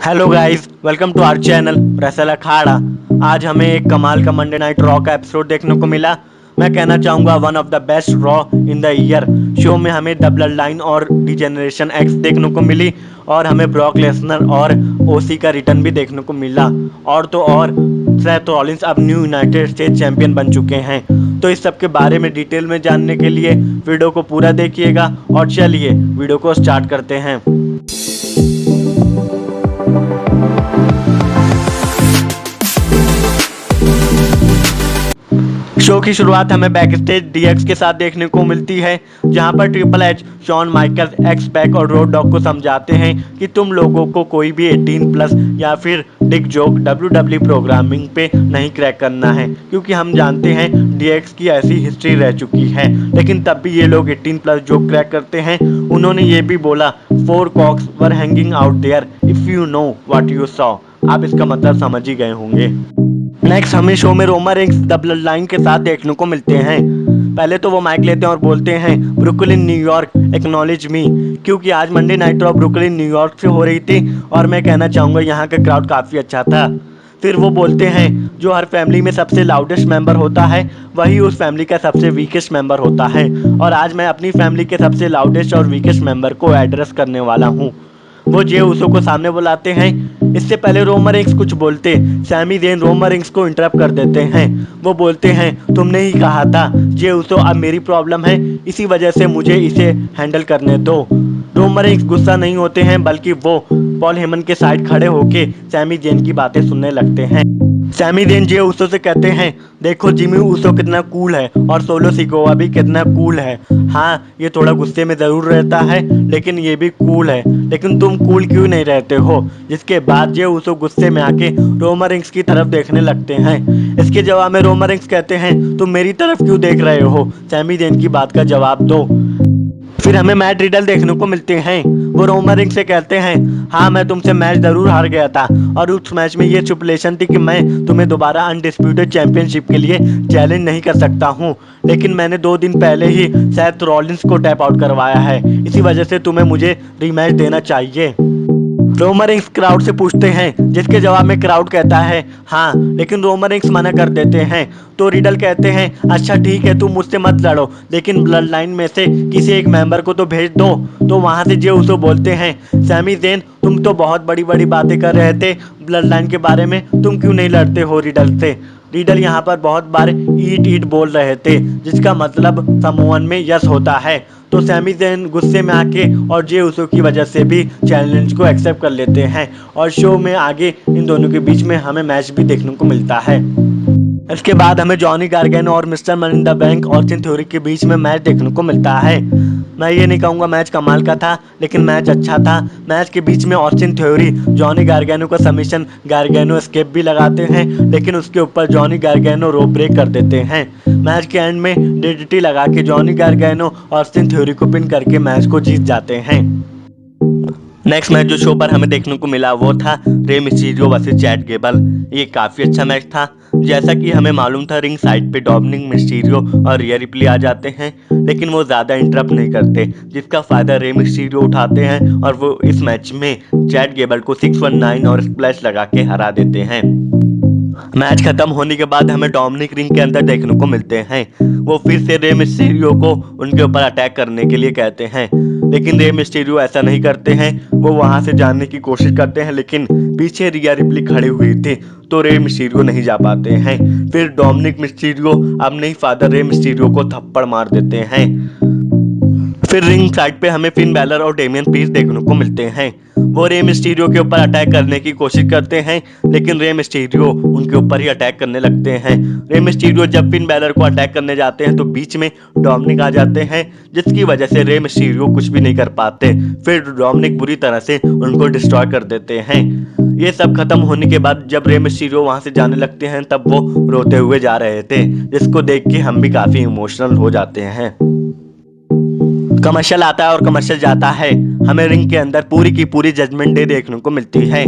Hello guys, welcome to our channel wrestle Akhara. आज हमें एक कमाल का मंडे नाइट रॉ का एपिसोड देखने को मिला। मैं कहना चाहूँगा one of the best raw in the year. Show में हमें द ब्लड लाइन और डिजेनरेशन एक्स देखने को मिली और हमें ब्रॉक लेसनर और ओसी का रिटर्न भी देखने को मिला। और तो और सेथ रॉलिंस अब न्यू यूनाइटेड स्टेट्स चैंपियन बन चुके हैं। तो इस सब के बारे में डिटेल में जानने के लिए वीडियो को पूरा देखिएगा और चलिए वीडियो को स्टार्ट करते हैं। शो की शुरुआत हमें बैक स्टेज डीएक्स के साथ देखने को मिलती है, जहां पर triple H, Shawn Michaels, X Pac और रोड डॉग को समझाते हैं कि तुम लोगों को कोई भी 18 प्लस या फिर डिक जोक WWE प्रोग्रामिंग पे नहीं क्रैक करना है, क्योंकि हम जानते हैं डीएक्स की ऐसी हिस्ट्री रह चुकी है। लेकिन तब भी ये लोग 18 प्लस जोक क्रैक करते हैं। उन्होंने ये भी बोला, 4 cocks were hanging out there if you know what you saw. आप इसका मतलब समझ ही गए होंगे। नेक्स्ट हमें शो में Roman Reigns the blood line के साथ देखने को मिलते हैं। पहले तो वो माइक लेते हैं और बोलते हैं, ब्रुकलिन न्यूयॉर्क एक्नॉलेज मी, क्योंकि आज Monday night raw Brooklyn New York से हो रही थी और मैं कहना चाहूँगा यहाँ का क्राउड काफ़ी अच्छा था। फिर वो बोलते हैं, जो हर फैमिली में सबसे लाउडेस्ट मेंबर होता है वही उस फैमिली का सबसे वीकेस्ट मेंबर होता है, और आज मैं अपनी फैमिली के सबसे लाउडेस्ट और वीकेस्ट मेंबर को एड्रेस करने वाला हूँ। वो जे उसो को सामने बुलाते हैं। इससे पहले रोमन रेंस कुछ बोलते, सैमी ज़ेन रोमन रेंस को इंटरप्ट कर देते हैं। वो बोलते हैं, तुमने ही कहा था जे उसो अब मेरी प्रॉब्लम है, इसी वजह से मुझे इसे हैंडल करने दो। रोमन रेंस गुस्सा नहीं होते हैं, बल्कि वो पॉल हेमन के साइड खड़े होके सैमी ज़ेन की बातें सुनने लगते हैं। सैमी ज़ेन जे उसो से कहते हैं, देखो जिमी उसो कितना कूल है और सोलो सिकोवा भी कितना कूल है। हाँ, ये थोड़ा गुस्से में ज़रूर रहता है, लेकिन ये भी कूल है। लेकिन तुम कूल क्यों नहीं रहते हो? जिसके बाद जे उसो गुस्से में आके रोमन रेंस की तरफ देखने लगते हैं। इसके जवाब में रोमन रेंस कहते हैं, तुम मेरी तरफ क्यों देख रहे हो? सैमी ज़ेन की बात का जवाब दो। फिर हमें मैट रिडल देखने को मिलते हैं। वो रोमन रेंस से कहते हैं, हाँ मैं तुमसे मैच जरूर हार गया था और उस मैच में ये स्टिपुलेशन थी कि मैं तुम्हें दोबारा अनडिस्प्यूटेड चैंपियनशिप के लिए चैलेंज नहीं कर सकता हूँ, लेकिन मैंने 2 दिन पहले ही सेथ रॉलिंस को टैप आउट करवाया है, इसी वजह से तुम्हें मुझे रीमैच देना चाहिए। रोमन रेंस क्राउड से पूछते हैं, जिसके जवाब में क्राउड कहता है हाँ, लेकिन रोमन रेंस मना कर देते हैं। तो रिडल कहते हैं, अच्छा ठीक है, तुम मुझसे मत लड़ो, लेकिन ब्लड लाइन में से किसी एक मेंबर को तो भेज दो। तो वहाँ से जे उसो बोलते हैं, सैमी ज़ेन तुम तो बहुत बड़ी बड़ी बातें कर रहे थे ब्लड लाइन के बारे में, तुम क्यों नहीं लड़ते हो रिडल से? रिडल यहाँ पर बहुत बार ईट ईट बोल रहे थे, जिसका मतलब समूहन में यस होता है। तो सैमी ज़ेन गुस्से में आके और जे उसो की वजह से भी चैलेंज को एक्सेप्ट कर लेते हैं, और शो में आगे इन दोनों के बीच में हमें मैच भी देखने को मिलता है। इसके बाद हमें जॉनी गार्गेनो और mister money in the bank Austin theory के बीच में मैच देखने को मिलता है। मैं ये नहीं कहूँगा मैच कमाल का था, लेकिन मैच अच्छा था। मैच के बीच में ऑस्टिन थ्योरी जॉनी गार्गेनो का सबमिशन गार्गेनो एस्केप भी लगाते हैं, लेकिन उसके ऊपर जॉनी गार्गेनो रोप ब्रेक कर देते हैं। मैच के एंड में डीडीटी लगा के जॉनी गार्गेनो ऑस्टिन थ्योरी को पिन करके मैच को जीत जाते हैं। नेक्स्ट मैच जो शो पर हमें देखने को मिला वो था Rey Mysterio versus Chad Gable. ये काफ़ी अच्छा मैच था। जैसा कि हमें मालूम था, रिंग साइड पे डोमिनिक मिस्टीरियो और रिया रिप्ली आ जाते हैं, लेकिन वो ज़्यादा इंटरप्ट नहीं करते, जिसका फ़ायदा रे मिस्टीरियो उठाते हैं और वो इस मैच में चैट गेबल को 619 और स्प्लैश लगा के हरा देते हैं। मैच खत्म होने के बाद हमें डोमिनिक रिंग के अंदर देखने को मिलते हैं। वो फिर से रे मिस्टीरियो को उनके ऊपर अटैक करने के लिए कहते हैं, लेकिन रे मिस्टीरियो ऐसा नहीं करते हैं। वो वहां से जाने की कोशिश करते हैं, लेकिन पीछे रिया रिप्ली खड़ी हुई थी, तो रे मिस्टीरियो नहीं जा पाते हैं। फिर डोमिनिक मिस्टीरियो अपने ही फादर रे मिस्टीरियो को थप्पड़ मार देते हैं। फिर रिंग साइड पे हमें फिन बैलर और डेमियन प्रीस्ट देखने को मिलते हैं। वो रे मिस्टीरियो के ऊपर अटैक करने की कोशिश करते हैं, लेकिन रे मिस्टीरियो उनके ऊपर ही अटैक करने लगते हैं। रे मिस्टीरियो जब फिन बैलर को अटैक करने जाते हैं तो बीच में डोमिनिक आ जाते हैं, जिसकी वजह से रे मिस्टीरियो कुछ भी नहीं कर पाते। फिर डोमिनिक बुरी तरह से उनको डिस्ट्रॉय कर देते हैं। ये सब खत्म होने के बाद जब रे मिस्टीरियो वहां से जाने लगते हैं, तब वो रोते हुए जा रहे थे, जिसको देख के हम भी काफी इमोशनल हो जाते हैं। कमर्शियल आता है और कमर्शियल जाता है। हमें रिंग के अंदर पूरी की पूरी जजमेंट डे देखने को मिलती है।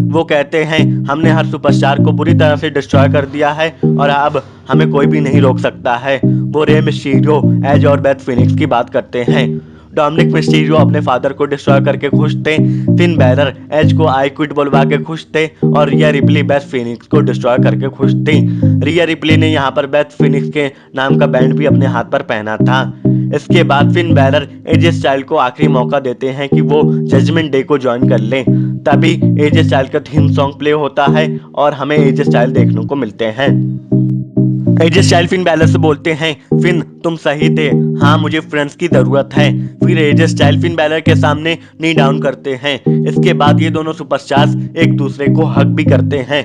वो कहते हैं, हमने हर सुपरस्टार को बुरी तरह से डिस्ट्रॉय कर दिया है और अब हमें कोई भी नहीं रोक सकता है। वो रे मिस्टीरियो, एज और बेथ फिनिक्स की बात करते हैं। डोमिनिक मिस्टीरियो अपने फादर को डिस्ट्रॉय करके खुश थे, फिन बैलर एज को आई क्विट बुलवा के खुश थे और रिया रिप्ली बेथ फिनिक्स को डिस्ट्रॉय करके खुश थी। रिया रिप्ली ने यहाँ पर बेथ फिनिक्स के नाम का बैंड भी अपने हाथ पर पहना था। इसके बाद फिन बैलर एजे स्टाइल को आखिरी मौका देते हैं कि वो जजमेंट डे को ज्वाइन कर लें। तभी एजे स्टाइल का थीम सॉन्ग प्ले होता है और हमें एजे स्टाइल देखने को मिलते हैं। एजे स्टाइल फिन बैलर से बोलते हैं, फिन तुम सही थे, हाँ मुझे फ्रेंड्स की जरूरत है। फिर एजे स्टाइल फिन बैलर के सामने नी डाउन करते हैं। इसके बाद ये दोनों सुपरस्टार्स एक दूसरे को हक भी करते हैं।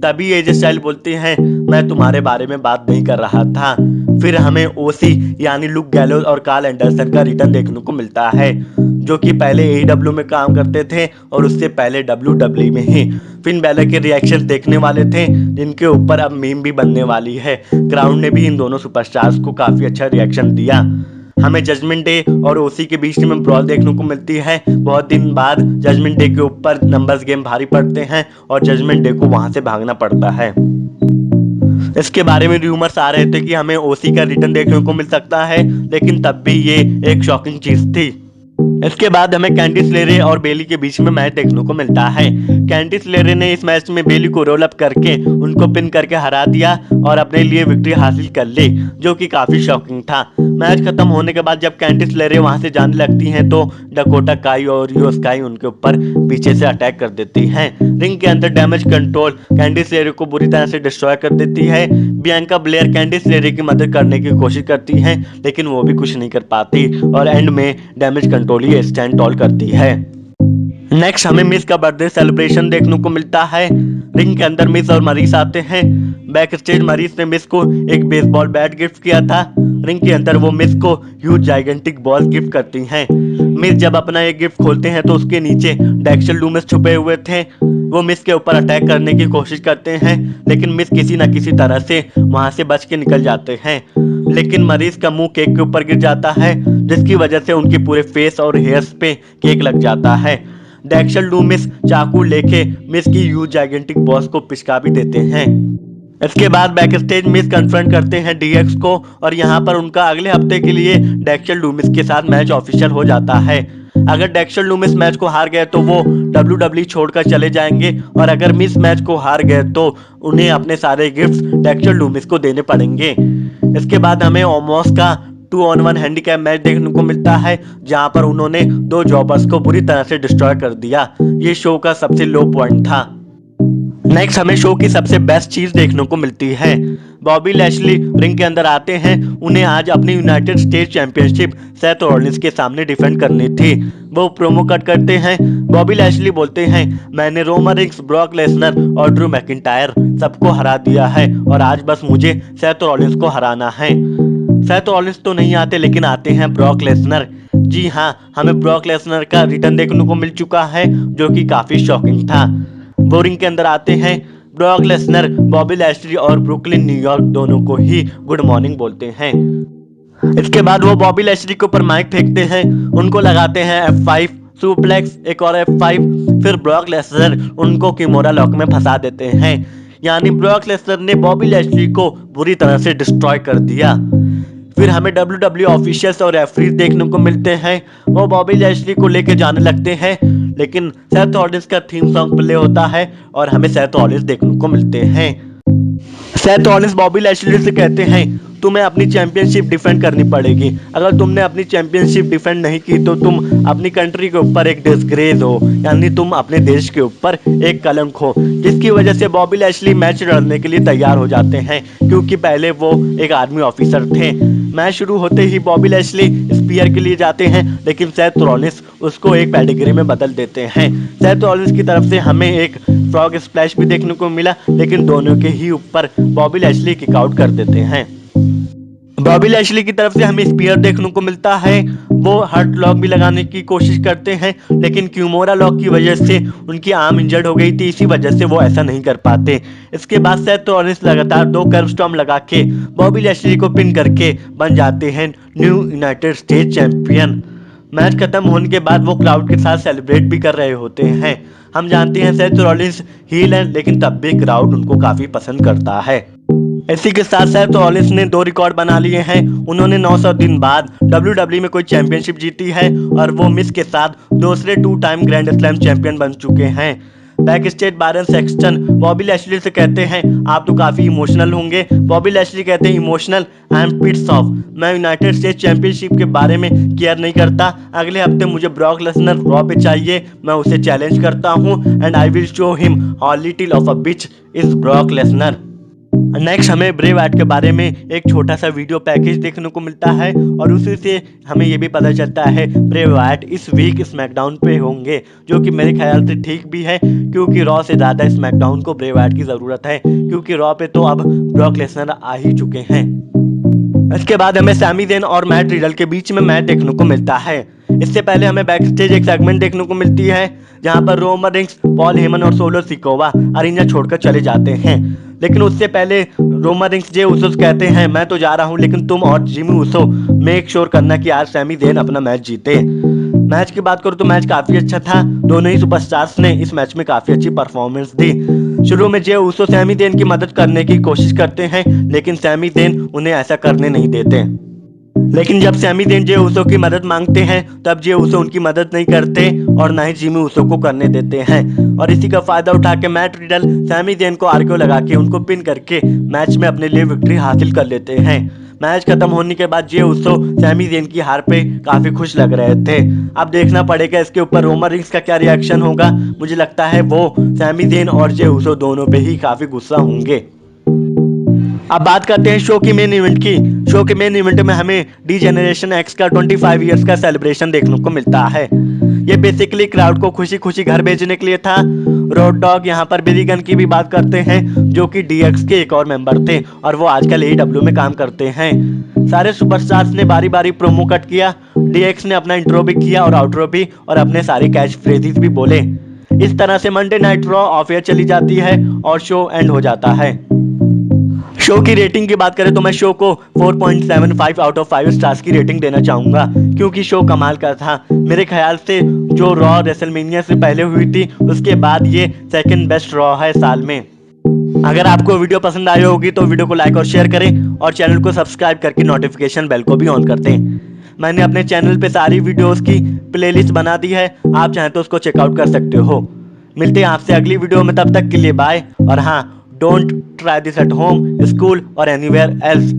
तभी एजे स्टाइल बोलते हैं, मैं तुम्हारे बारे में बात नहीं कर रहा था। फिर हमें ओसी यानी लुक गैलोस और कार्ल एंडरसन का रिटर्न देखने को मिलता है, जो कि पहले AEW में काम करते थे और उससे पहले WWE में ही। फिन बैलर के रिएक्शन देखने वाले थे, जिनके ऊपर अब मीम भी बनने वाली है। क्राउड ने भी इन दोनों सुपरस्टार्स को काफी अच्छा रिएक्शन दिया। हमें जजमेंट डे और ओसी के बीच में ब्रॉल देखने को मिलती है। बहुत दिन बाद जजमेंट डे के ऊपर नंबर्स गेम भारी पड़ते हैं और जजमेंट डे को वहां से भागना पड़ता है। इसके बारे में रूमर्स आ रहे थे कि हमें ओसी का रिटर्न देखने को मिल सकता है, लेकिन तब भी ये एक शॉकिंग चीज थी। इसके बाद हमें कैंडिस लेरे और बेली के बीच में मैच देखने को मिलता है। कैंडिस लेरे ने इस मैच में बेली को रोल अप करके उनको पिन करके हरा दिया और अपने लिए विक्ट्री हासिल कर ली, जो कि काफी शॉकिंग था। मैच खत्म होने के बाद जब कैंडिस लेरे वहां से जाने लगती हैं तो डकोटा काई और रियो स्काई उनके ऊपर पीछे से अटैक कर देती हैं। रिंग के अंदर डैमेज कंट्रोल कैंडिस लेरे को बुरी तरह से डिस्ट्रॉय कर देती है। बियांका ब्लेयर कैंडिस लेरे की मदद करने की कोशिश करती हैं, लेकिन वो भी कुछ नहीं कर पाती और एंड में डैमेज कंट्रोल ही स्टैंड टॉल करती है। नेक्स्ट हमें मिस का बर्थडे सेलिब्रेशन देखने को मिलता है। रिंग के अंदर मिस और मरीस आते हैं। बैक स्टेज मरीस ने मिस को एक बेसबॉल बैट गिफ्ट किया था। रिंग के अंदर वो मिस को ह्यूज जाइगेंटिक बॉल गिफ्ट करती हैं। मिस जब अपना एक गिफ्ट खोलते हैं तो उसके नीचे डेक्सल लूमिस छुपे हुए थे। वो मिस के ऊपर अटैक करने की कोशिश करते हैं, लेकिन मिस किसी न किसी तरह से वहां से बच के निकल जाते हैं। लेकिन मरीज का मुंह केक के ऊपर गिर जाता है, जिसकी वजह से उनके पूरे फेस और हेयर्स पे केक लग जाता है। डेक्सल लूमिस चाकू लेके मिस की ह्यूज जाइगेंटिक बॉस को पिचका भी देते हैं। इसके बाद बैक स्टेज मिस कन्फ्रंट करते हैं डीएक्स को और यहाँ पर उनका अगले हफ्ते के लिए डेक्सल लूमिस के साथ मैच ऑफिशियल हो जाता है। अगर डेक्सल लूमिस मैच को हार गए तो वो WWE छोड़कर चले जाएंगे और अगर मिस मैच को हार गए तो उन्हें अपने सारे गिफ्ट्स डेक्सल लूमिस को देने पड़ेंगे। इसके बाद हमें ओमोस का 2-on-1 हैंडीकैप मैच देखने को मिलता है, जहां पर उन्होंने दो जॉबर्स को बुरी तरह से डिस्ट्रॉय कर दिया। ये शो का सबसे लो पॉइंट था। नेक्स्ट हमें शो की सबसे बेस्ट चीज देखने को मिलती है। बॉबी लैशली रिंग के अंदर आते हैं। उन्हें आज अपनी United states championship Seth Rollins के सामने डिफेंड करनी थी। वो प्रोमो कट करते हैं। बॉबी लैशली बोलते हैं, मैंने रोमन रिंग्स, ब्रॉक लेसनर और ड्रू मैकिंटायर सबको हरा दिया है और आज बस मुझे सेथ रॉलिंस को हराना है। सेथ रॉलिंस तो नहीं आते, लेकिन आते हैं ब्रॉक लेसनर। जी हाँ, हमें ब्रॉक लेसनर का रिटर्न देखने को मिल चुका है, जो कि काफी शॉकिंग था। बोरिंग के अंदर आते हैं। ब्रॉक लेसनर बॉबी लैशली और ब्रुकलिन न्यूयॉर्क दोनों को ही गुड मॉर्निंग बोलते हैं। इसके बाद वो बॉबी लैशली के ऊपर माइक फेंकते हैं, उनको लगाते हैं F5 सुप्लेक्स, एक और F5। फिर ब्रॉक लेसनर उनको किमोरा लॉक में फंसा देते हैं। यानी ब्रॉक लेसनर ने बॉबी लैशली को बुरी तरह से डिस्ट्रॉय कर दिया। फिर हमें WWE ऑफिशियल्स और रेफरीज देखने को मिलते हैं। वो बॉबी लैशली को लेके जाने लगते हैं, लेकिन सेथ रॉलिंस का थीम सॉन्ग प्ले होता है और हमें सेथ रॉलिंस देखने को मिलते हैं। सेथ रॉलिंस बॉबी लैशली से कहते हैं, तुम्हें अपनी चैंपियनशिप डिफेंड करनी पड़ेगी। अगर तुमने अपनी चैंपियनशिप डिफेंड नहीं की तो तुम अपनी कंट्री के ऊपर एक डिसग्रेस हो, यानी तुम अपने देश के ऊपर एक कलंक हो। जिसकी वजह से बॉबी लैशली मैच लड़ने के लिए तैयार हो जाते हैं, क्योंकि पहले वो एक आर्मी ऑफिसर थे। मैच शुरू होते ही बॉबी लैशली स्पीयर के लिए जाते हैं, लेकिन सेथ रॉलिंस उसको एक पेडिग्री में बदल देते हैं। सेथ रॉलिंस की तरफ से हमें एक फ्रॉग स्प्लैश भी देखने को मिला, लेकिन दोनों के ही ऊपर बॉबी लैशली किक आउट कर देते हैं। बॉबी लैशली की तरफ से हमें स्पीयर देखने को मिलता है। वो हर्ट लॉक भी लगाने की कोशिश करते हैं, लेकिन क्यूमोरा लॉक की वजह से उनकी आर्म इंजर्ड हो गई थी, इसी वजह से वो ऐसा नहीं कर पाते। इसके बाद सेथ रॉलिंस लगातार 2 कर्व स्टॉर्म लगा के बॉबी लैशली को पिन करके बन जाते हैं new United states champion. Match खत्म होने के बाद वो क्राउड के साथ सेलिब्रेट भी कर रहे होते हैं। हम जानते हैं सेथ रॉलिंस हील है, लेकिन तब भी क्राउड उनको काफी पसंद करता है। इसी के साथ साथ रॉलिंस ने 2 रिकॉर्ड बना लिए हैं। उन्होंने 900 दिन बाद WWE में कोई चैंपियनशिप जीती है और वो मिस के साथ दूसरे 2 टाइम ग्रैंड स्लैम चैंपियन बन चुके हैं। बैक स्टेज बारन सेक्सटन बॉबी लैशली से कहते हैं आप तो काफी इमोशनल होंगे। बॉबी लैशली कहते हैं इमोशनल, आई एम पिट्स ऑफ, मैं यूनाइटेड स्टेट्स चैंपियनशिप के बारे में केयर नहीं करता। अगले हफ्ते मुझे ब्रॉक लेसनर रॉ पे चाहिए, मैं उसे चैलेंज करता हूँ and I will show him how little of a bitch is Brock Lesnar. Next हमें ब्रे वाइट के बारे में एक छोटा सा वीडियो पैकेज देखने को मिलता है और उसी से हमें ये भी पता चलता है ब्रे वाइट इस वीक स्मैकडाउन पे होंगे, जो कि मेरे ख्याल से ठीक भी है क्योंकि रॉ से ज़्यादा स्मैकडाउन को ब्रे वाइट की ज़रूरत है, क्योंकि रॉ पे तो अब ब्रॉक लेसनर आ ही चुके हैं। इसके बाद हमें सैमी ज़ेन और मैट रिडल के बीच में मैच देखने को मिलता है। इससे पहले हमें बैक स्टेज एक सेगमेंट देखने को मिलती है जहां पर रोमन रिंग्स, पॉल हेमन और सोलो सिकोवा अरीना छोड़कर चले जाते हैं। लेकिन उससे पहले रोमन रिंग्स जे उसो कहते हैं मैं तो जा रहा हूं, लेकिन तुम और जिमी उसो मेक श्योर करना कि आज सैमी ज़ेन अपना मैच जीते। मैच की बात करूं तो मैच काफी अच्छा था। दोनों ही सुपरस्टार्स ने इस मैच में काफी अच्छी परफॉर्मेंस दी। शुरू में जे उसो सैमी ज़ेन की मदद करने की कोशिश करते हैं, लेकिन सैमी ज़ेन उन्हें ऐसा करने नहीं देते। लेकिन जब सैमी ज़ेन जे उसो की मदद मांगते हैं तब जे उसो उनकी मदद नहीं करते और ना ही जिमी उसो को करने देते हैं। और इसी का फायदा उठा के मैट रिडल सैमी ज़ेन को आरक्यू लगा के उनको पिन करके मैच में अपने लिए विक्ट्री हासिल कर लेते हैं। मैच खत्म होने के बाद जे उसो सैमी ज़ेन की हार पे काफी खुश लग रहे थे। अब देखना पड़ेगा इसके ऊपर रोमन रिंग्स का क्या रिएक्शन होगा। मुझे लगता है वो सैमी ज़ेन और जे उसो दोनों पे ही काफी गुस्सा होंगे। अब बात करते हैं शो की मेन इवेंट की। शो के मेन इवेंट में हमें डी जनरेशन एक्स का 25 इयर्स का सेलिब्रेशन देखने को मिलता है। ये बेसिकली क्राउड को खुशी खुशी घर भेजने के लिए था। रोड डॉग यहाँ पर बिली गन की भी बात करते हैं जो कि डीएक्स के एक और मेंबर थे और वो आजकल AEW में काम करते हैं। सारे सुपरस्टार्स ने बारी बारी प्रोमो कट किया। डीएक्स ने अपना इंट्रो भी किया और आउट्रो भी, और अपने सारे कैच फ्रेजेस भी बोले। इस तरह से Monday night raw of air चली जाती है और शो एंड हो जाता है। शो की रेटिंग की बात करें तो मैं शो को 4.75 आउट ऑफ 5 स्टार्स की रेटिंग देना चाहूंगा, क्योंकि शो कमाल का था। मेरे ख्याल से जो रॉ रेसलमेनिया से पहले हुई थी उसके बाद ये सेकंड बेस्ट रॉ है साल में। अगर आपको वीडियो पसंद आई होगी तो वीडियो को लाइक और शेयर करें और चैनल को सब्सक्राइब करके नोटिफिकेशन बेल को भी ऑन कर दें। मैंने अपने चैनल पे सारी वीडियोस की प्लेलिस्ट बना दी है, आप चाहें तो उसको चेकआउट कर सकते हो। मिलते हैं आपसे अगली वीडियो में, तब तक के लिए बाय। और हाँ, don't try this at home, school or anywhere else.